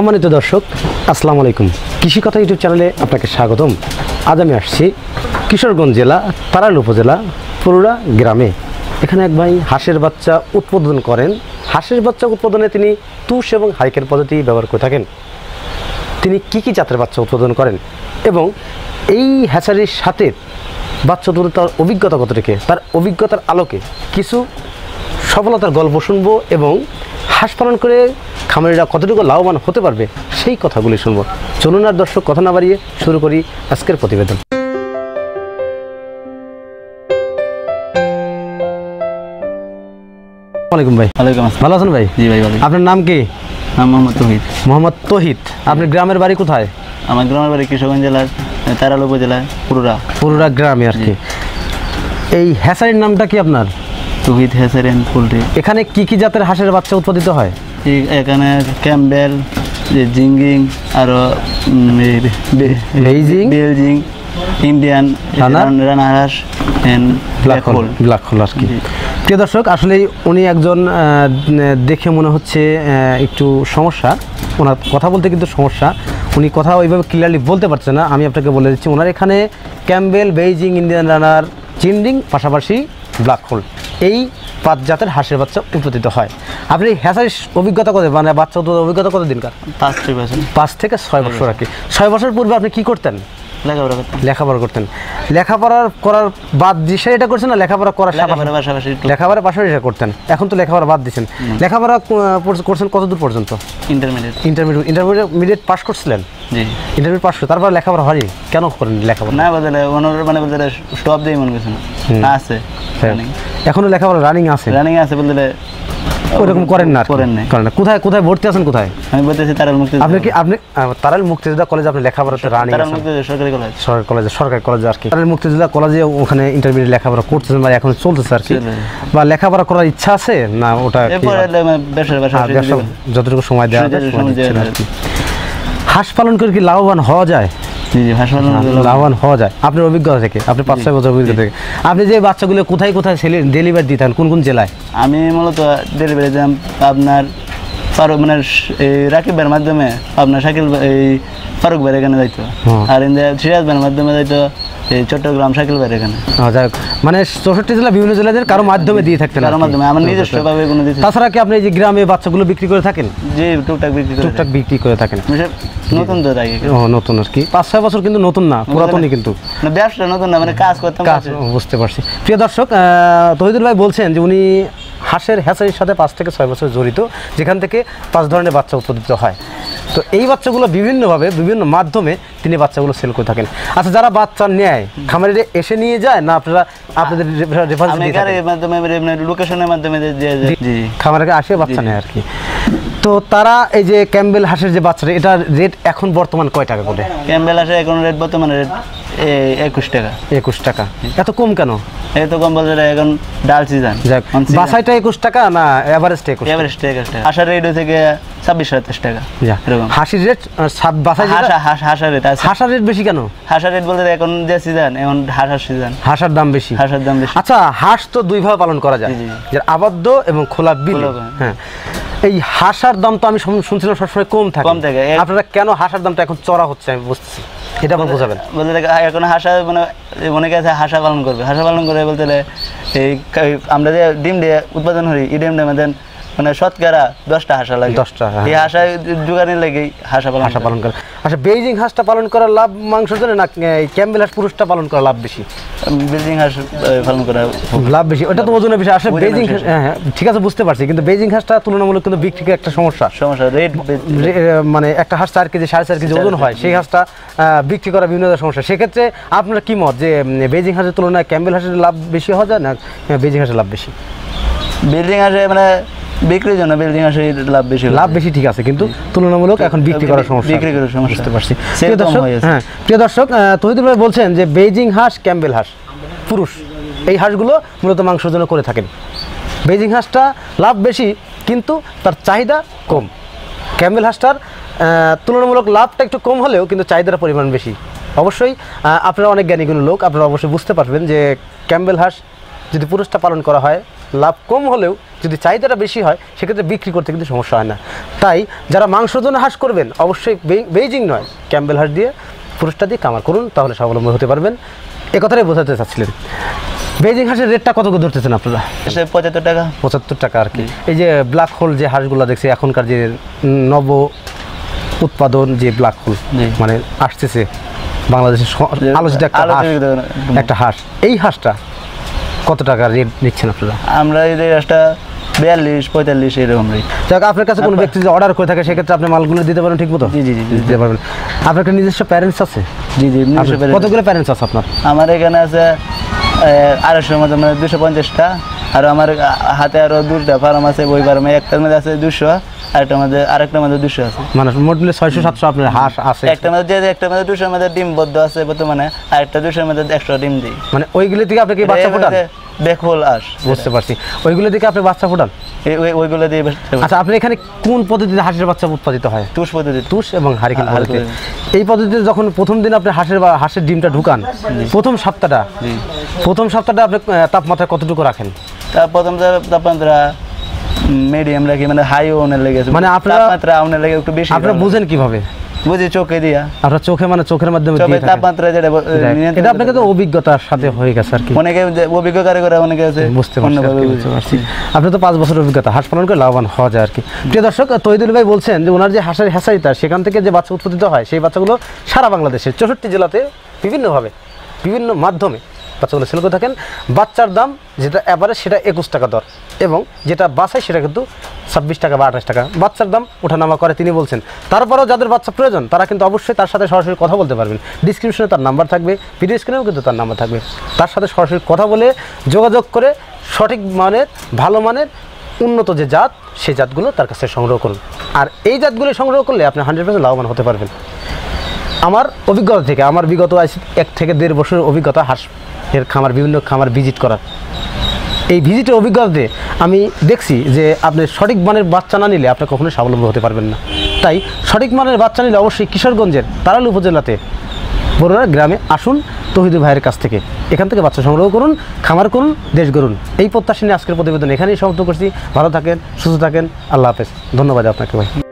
সম্মানিত দর্শক, আসসালামু আলাইকুম। কৃষি কথা ইউটিউব চ্যানেলে আপনাকে স্বাগতম। আজ আমি আসছি কিশোরগঞ্জ জেলা তারাইল উপজেলা পুরুরা গ্রামে। এখানে এক ভাই হাঁসের বাচ্চা উৎপাদন করেন। হাঁসের বাচ্চা উৎপাদনে তিনি তুষ এবং হাইকের পদ্ধতি ব্যবহার করে থাকেন। তিনি কি জাতের বাচ্চা উৎপাদন করেন এবং এই হ্যাচারির সাথে বাচ্চা উৎপাদন তার অভিজ্ঞতা কত রেখে, তার অভিজ্ঞতার আলোকে কিছু সফলতার গল্প শুনবো এবং হাঁস পালন করে খামারিরা কতটুকু লাভবান হতে পারবে সেই কথাগুলি শুনবো। চলুন আর দর্শক কথা না বাড়িয়ে শুরু করি আজকের প্রতিবেদন। ওয়ালাইকুম ভাই। ওয়ালাইকুম আসসালাম। ভালো আছেন ভাই? জি ভাই ভালো। আপনার নাম কি? মোহাম্মদ তৌহিদ। মোহাম্মদ তৌহিদ। আপনার গ্রামের বাড়ি কোথায়? আমার গ্রামের বাড়ি কিশোরগঞ্জ জেলার তারাইল উপজেলার পুরুরা গ্রামে আর কি। এই হ্যাচারির নামটা কি আপনার? তৌহিদ হ্যাচারি এন্ড পোল্ট্রি। এখানে কি জাতের হাঁসের বাচ্চা উৎপাদিত হয়? এখানে ক্যাম্বেল, জিঙ্গিং, আরো বেলজিং, ইন্ডিয়ান রানা হাঁস এন্ড ব্ল্যাক হোল আর কি। প্রিয় দর্শক, আসলে উনি একজন দেখে মনে হচ্ছে একটু সমস্যা, ওনার কথা বলতে কিন্তু সমস্যা, উনি কথা ওইভাবে ক্লিয়ারলি বলতে পারছে না। আমি আপনাকে বলে দিচ্ছি, ওনার এখানে ক্যাম্বেল, বেইজিং, ইন্ডিয়ান রানার, চিন্ডিং, পাশাপাশি ব্ল্যাক হোল, এই 5 জাতের হাঁসের বাচ্চা উৎপাদিত হয়। আপনি হ্যাচারির অভিজ্ঞতা কত, মানে বাচ্চা উৎপাদনের অভিজ্ঞতা কত দিনকার? 5 থেকে 6 বছর আর কি। 6 বছর পূর্বে আপনি কি করতেন? লেখাপড়া করতেন। লেখাপড়া করার বাদ দিয়ে এটা করছেন না লেখাপড়া করার পাশাপাশি লেখাপড়ার পাশাপাশি এটা করতেন? এখন তো লেখাপড়া বাদ দিচ্ছেন। লেখাপড়া করছেন কতদূর পর্যন্ত? ইন্টারমিডিয়েট পাস করছিলেন? জি, ইন্টারমিডিয়েট পাস করে তারপর লেখাপড়া হয়নি? কেন করেন লেখাপড়া? না বদলে মানে বদলে স্টপ দিয়ে মনে করছেন আছে, এখনো লেখাপড়া রানিং আছে বলতে ওরকম করেন না? করেন না। কোথায় ভর্তি আছেন? কোথায়? আমি বলতেছি তারাইল মুক্তিযোদ্ধা। আপনি তারাইল মুক্তিযোদ্ধা কলেজে আপনি লেখাপড়াতে রানিং আছেন? সরকারি কলেজ আর কি। তারাইল মুক্তিযোদ্ধা কলেজে ওখানে ইন্টারমিডিয়েট লেখাপড়া করতেছেন বা এখন চলতেছে আর কি, বা লেখাপড়া করার ইচ্ছা আছে না? ওটা যতটুকু সময় দেওয়া যায় আর কি। হাঁস পালন করে কি লাভবান হওয়া যায়? লাভবান হওয়া যায় আপনার অভিজ্ঞতা থেকে? আপনি 5-6 বছর অভিজ্ঞতা থেকে আপনি যে বাচ্চাগুলো কোথায় ডেলিভারি দিতেন, কোন জেলায়? আমি মূলত ডেলিভারি দিতাম আপনার মানে রাকিব ভাইয়ের মাধ্যমে, আপনার শাকিল ফারুক ভাইয়ের এখানে যাইতো, আর সিরাজ ভাইয়ের মাধ্যমে যাইতো চট্টগ্রাম শাকিল ভাইয়ের এখানে। যাই হোক, মানে 64 জেলা বিভিন্ন জেলাদের কারো মাধ্যমে দিয়ে থাকতেন? কারো মাধ্যমে, আমার নিজস্ব ভাবে কোনো দিতে। তাছাড়া কি আপনি এই যে গ্রামে বাচ্চাগুলো বিক্রি করে থাকেন? জি, টুকটাক বিক্রি করে থাকেন। নতুন তো তাই নতুন আর কি। 5-6 বছর কিন্তু নতুন না, পুরাতনই কিন্তু। ব্যবসা নতুন না, মানে কাজ করতে বুঝতে পারছি। প্রিয় দর্শক, তৌহিদুল ভাই বলছেন যে উনি হাঁসের হ্যাচারির সাথে 5 থেকে 6 বছর জড়িত, যেখান থেকে 5 ধরনের বাচ্চা উৎপাদিত হয়। তো এই বাচ্চাগুলো বিভিন্নভাবে বিভিন্ন মাধ্যমে তিনি বাচ্চাগুলো সেল করে থাকেন। আচ্ছা, যারা বাচ্চা নেয় খামারে এসে নিয়ে যায় না আপনাদের লোকেশনের মাধ্যমে খামারে আসে বাচ্চা নেয় আর কি? তো তারা এই যে ক্যাম্বেল হাঁসের যে বাচ্চাটা, এটা রেট এখন বর্তমান কয় টাকা করে? ক্যাম্বেল হাঁসের এখন রেট বর্তমানে 21 টাকা। 21 টাকা? এত কম কেন? এত কম বলতে এখন ডাল সিজন। বাসাইটা 21 টাকা না এভারেজটা 21 টাকা? হাঁসের রেট হচ্ছে 26-27 টাকা। হাঁসের রেট হাঁসের রেট বেশি কেন? হাঁসের রেট বলতে এখন যে সিজন, এখন হাঁসের সিজন, হাঁসের দাম বেশি। আচ্ছা, হাঁস তো দুই ভাবে পালন করা যায়, যে আবদ্ধ এবং খোলা বিল। হ্যাঁ, এই হাঁসের দাম তো আমি শুনছিলাম সবসময় কম থাকে। আপনারা কেন হাঁসের দামটা এখন চড়া হচ্ছে আমি বুঝতেছি, এটা আমার বোঝাবেন। বলতে এখন হাঁসা মানে অনেকে আছে হাঁসা পালন করবে, বলতে এই আমরা যে ডিম দিয়ে উৎপাদন করি, এই ডিমটা আমাদের মানে শতকরা 10টা হাঁসা লাগে। 10টা এই হাঁসা জোগানের লাগে হাঁসা পালন করে। আচ্ছা, বেইজিং হাঁসটা পালন করার লাভ মাংসের জন্য না ক্যাম্বেল হাঁস পুরুষটা পালন করা লাভ বেশি? বেইজিং হাঁস পালন করা লাভ বেশি, ওটা তো ওজনের বিষয়। আসলে বেইজিং, হ্যাঁ ঠিক আছে বুঝতে পারছি, কিন্তু বেইজিং হাঁসটা তুলনামূলক কিন্তু বিক্রির একটা সমস্যা। রেট মানে একটা হাঁস 4 কেজি 4.5 কেজি ওজন হয়, সেই হাঁসটা বিক্রি করা বিভিন্ন সমস্যা। সেক্ষেত্রে আপনার কি মত যে বেইজিং হাঁসের তুলনায় ক্যাম্বেল হাঁসের লাভ বেশি হওয়া যায় না বেইজিং হাঁসের লাভ বেশি? বেইজিং হাঁসে মানে বিক্রির জন্য বেইজিং হাঁসের লাভ বেশি ঠিক আছে, কিন্তু তুলনামূলক এখন বিক্রি করার সমস্যা। বুঝতে পারছি। প্রিয় দর্শক, তৌহিদুল ভাই বলছেন যে বেইজিং হাঁস, ক্যাম্বেল হাঁস পুরুষ, এই হাঁসগুলো মূলত মাংসের জন্য করে থাকেন। বেইজিং হাঁসটা লাভ বেশি কিন্তু তার চাহিদা কম। ক্যাম্বেল হাঁসটার তুলনামূলক লাভটা একটু কম হলেও কিন্তু চাহিদার পরিমাণ বেশি। অবশ্যই আপনারা অনেক জ্ঞানীগুলো লোক, আপনারা অবশ্যই বুঝতে পারবেন যে ক্যাম্বেল হাঁস যদি পুরুষটা পালন করা হয় লাভ কম হলেও যদি চাহিদাটা বেশি হয় সেক্ষেত্রে বিক্রি করতে কিন্তু সমস্যা হয় না। তাই যারা মাংসের জন্য হাঁস করবেন অবশ্যই বেইজিং নয় ক্যাম্বেল হাঁস দিয়ে পুরুষটা দিয়ে কামার করুন, তাহলে স্বাবলম্বী হতে পারবেন। এ কথাটাই বোঝাতে চাচ্ছিলেন। বেইজিং হাঁসের রেটটা কত করে ধরতেছেন আপনারা? 75 টাকা। 75 টাকা আর কি। এই যে ব্ল্যাক হোল যে হাঁসগুলো দেখছি এখনকার যে নব উৎপাদন যে ব্ল্যাক হোল মানে আসতেছে বাংলাদেশের আলোচিত একটা হাঁস, এই হাঁসটা কত টাকা রেট নিচ্ছেন আপনারা? আমরা এই হাঁসটা 42-45 এরকম রেট। যাক, আপনার কাছে কোনো ব্যক্তি যদি অর্ডার করে থাকে সেক্ষেত্রে আপনি মালগুলো দিতে পারেন ঠিক মতো? জি জি জি দিতে পারবেন। আপনার একটা নিজস্ব প্যারেন্টস আছে? জি জি, কতগুলো প্যারেন্টস আছে আপনার? আমার এখানে আছে 250-এর মধ্যে, মানে 250টা। আর আমার হাতে আরো 2টা ফার্ম আছে, ওই ফার্মে একটার মধ্যে আছে 200, আরেকটার মধ্যে 200 আছে। মানে মোট মিলে 600-700 আপনার হাঁস আছে? একটার মধ্যে 200-এর মধ্যে ডিম বদ্ধ আছে বর্তমানে, আর একটা 200-এর মধ্যে এক্সট্রা ডিম দিই। মানে ওইগুলো থেকে আপনি কি বাচ্চা ফোটান? বেকহোল হাঁস। বুঝতে পারছি, ওইগুলো থেকে আপনি বাচ্চা ফোটান? ওইগুলো দিয়ে। আচ্ছা, আপনি এখানে কোন পদ্ধতিতে হাঁসের বাচ্চা উৎপাদিত হয়? তুষ পদ্ধতি। তুষ এবং হারিকেন পদ্ধতি। এই পদ্ধতিতে যখন প্রথম দিন আপনি হাঁসের ডিমটা ঢুকান, প্রথম সপ্তাহটা আপনি তাপমাত্রা কতটুকু রাখেন? প্রথম তাপমাত্রা মিডিয়াম রাখি, মানে হাই ওনের লেগেছে। মানে আপনারা তাপমাত্রা ওনের লেগে একটু বেশি। আপনারা বুঝেন কিভাবে? বুঝি চোখে দিয়া। আপনার চোখে, মানে চোখের মাধ্যমে তাপমাত্রা যেটা, এটা আপনাকে তো অভিজ্ঞতার সাথে হয়ে গেছে আর কি। অনেকে অভিজ্ঞ কারিগর অনেকে আছে, বুঝতে পারছি। আপনি তো 5 বছরের অভিজ্ঞতা, হাঁস পালন করে লাভবান হওয়া যায় আর কি। প্রিয় দর্শক, তহিদুল ভাই বলছেন যে ওনার যে হাঁসের হ্যাচারিটা সেখান থেকে যে বাচ্চা উৎপাদিত হয় সেই বাচ্চাগুলো সারা বাংলাদেশের 64 জেলাতে বিভিন্নভাবে বিভিন্ন মাধ্যমে বাচ্চাগুলো সেল করে থাকেন। বাচ্চার দাম যেটা এভারেজ সেটা 21 টাকা দর, এবং যেটা বাছাই সেটা কিন্তু 26 টাকা বা 28 টাকা বাচ্চার দাম ওঠানামা করে তিনি বলছেন। তারপরেও যাদের বাচ্চা প্রয়োজন তারা কিন্তু অবশ্যই তার সাথে সরাসরি কথা বলতে পারবেন। ডিসক্রিপশনে তার নাম্বার থাকবে, ভিডিও স্ক্রিনেও কিন্তু তার নাম্বার থাকবে। তার সাথে সরাসরি কথা বলে যোগাযোগ করে সঠিক মানের, ভালো মানের, উন্নত যে জাত সেই জাতগুলো তার কাছে সংগ্রহ করুন। আর এই জাতগুলো সংগ্রহ করলে আপনি 100% লাভবান হতে পারবেন। আমার অভিজ্ঞতা থেকে, আমার বিগত 1 থেকে 1.5 বছরের অভিজ্ঞতা হাঁসের খামার, বিভিন্ন খামার ভিজিট করার, এই ভিজিটের অভিজ্ঞতাতে আমি দেখছি যে আপনি সঠিক মানের বাচ্চা না নিলে আপনি কখনোই স্বাবলম্বী হতে পারবেন না। তাই সঠিক মানের বাচ্চা নিলে অবশ্যই কিশোরগঞ্জের তারাল উপজেলাতে বরুড়া গ্রামে আসুন তহিদুল ভাইয়ের কাছ থেকে। এখান থেকে বাচ্চা সংগ্রহ করুন, খামার করুন, দেশ গড়ুন। এই প্রত্যাশা নিয়ে আজকের প্রতিবেদন এখানেই সমাপ্ত করছি। ভালো থাকেন, সুস্থ থাকেন, আল্লাহ হাফেজ। ধন্যবাদ আপনাকে ভাই।